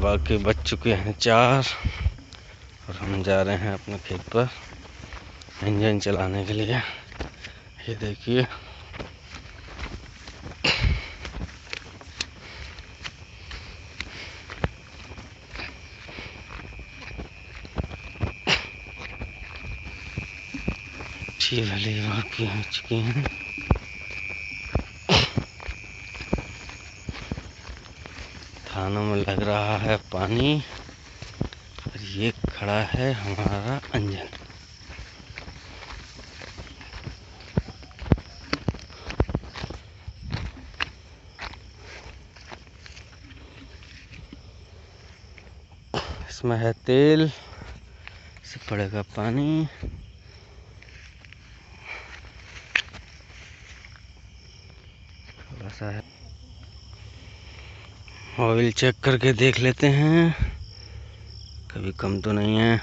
बाकी बज चुके हैं 4 और हम जा रहे हैं अपने खेत पर इंजन चलाने के लिए। ये देखिए वाली बाकी हो चुकी हैं। थानों में लग रहा है पानी और ये खड़ा है हमारा इंजन। इसमें है तेल, से पड़ेगा पानी। थोड़ा सा है, ऑयल चेक करके देख लेते हैं कभी कम तो नहीं है।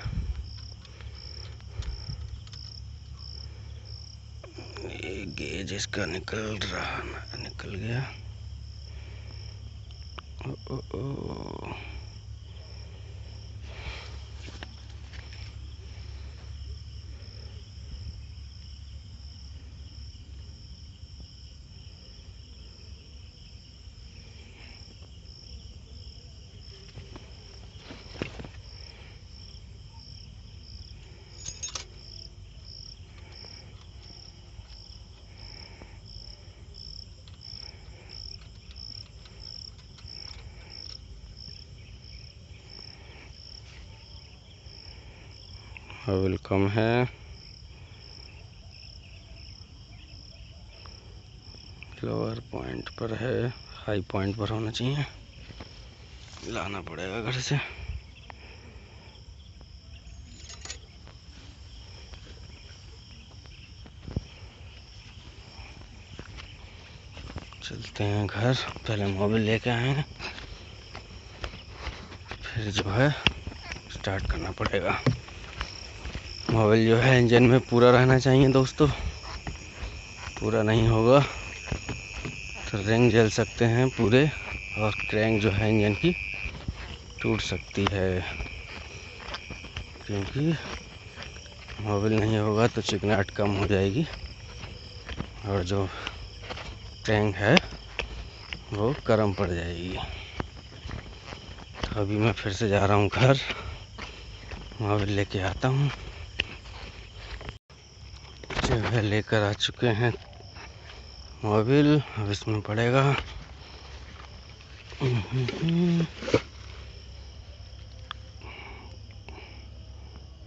ये गेज इसका निकल गया। ओ, ओ, ओ। ऑयल कम है, लोअर पॉइंट पर है, हाई पॉइंट पर होना चाहिए। लाना पड़ेगा घर से। चलते हैं घर, पहले मोबिल लेके आए हैं, फिर जो है स्टार्ट करना पड़ेगा। मोबिल जो है इंजन में पूरा रहना चाहिए दोस्तों, पूरा नहीं होगा तो रिंग जल सकते हैं पूरे और क्रैंक जो है इंजन की टूट सकती है, क्योंकि मोबिल नहीं होगा तो चिकनाहट कम हो जाएगी और जो क्रैंक है वो गर्म पड़ जाएगी। तो अभी मैं फिर से जा रहा हूँ घर, मोबिल लेके आता हूँ। जो है लेकर आ चुके हैं मोबिल, अब इसमें पड़ेगा।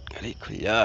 अरे खुल जा।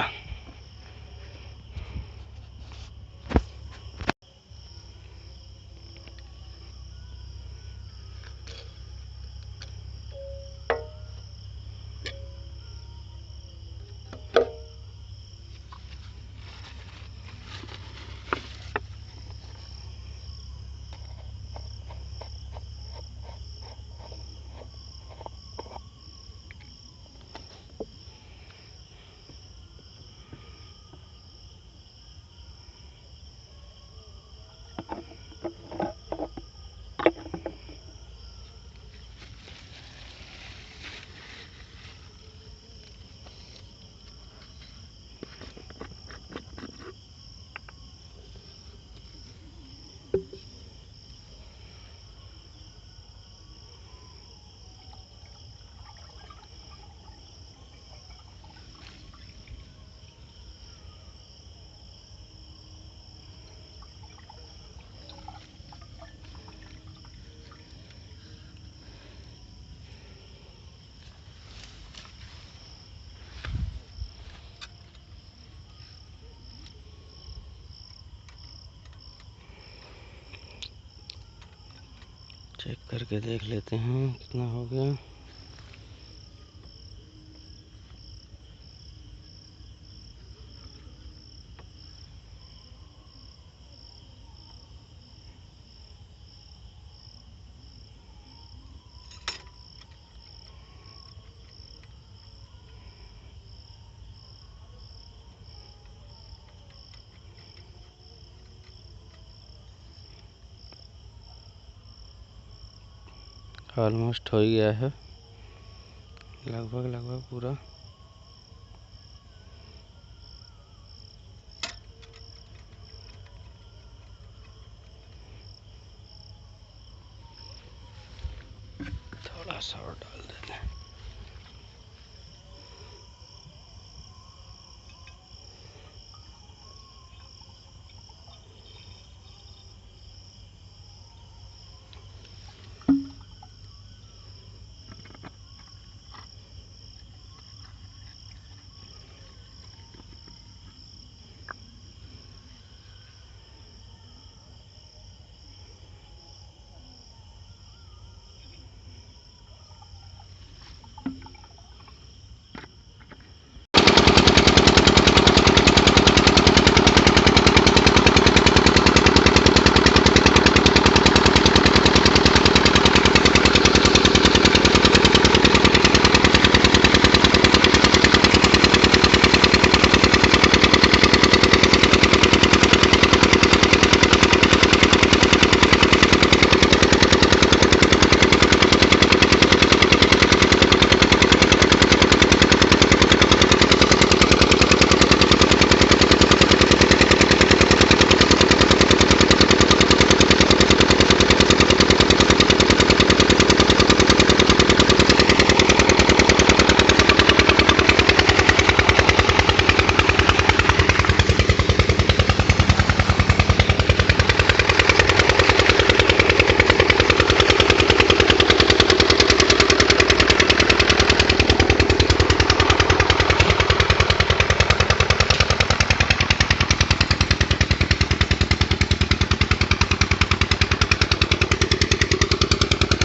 चेक करके देख लेते हैं कितना हो गया। ऑलमोस्ट हो ही गया है। लगभग पूरा। थोड़ा सा और डाल देते हैं।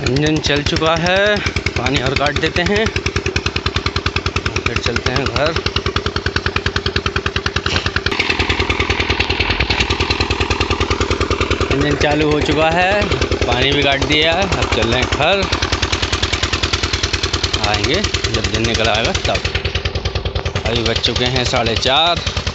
इंजन चल चुका है, पानी और काट देते हैं, फिर चलते हैं घर। इंजन चालू हो चुका है, पानी भी काट दिया है, अब चल रहे हैं घर। आएंगे जब दिन निकल आएगा तब। अभी बज चुके हैं 4:30।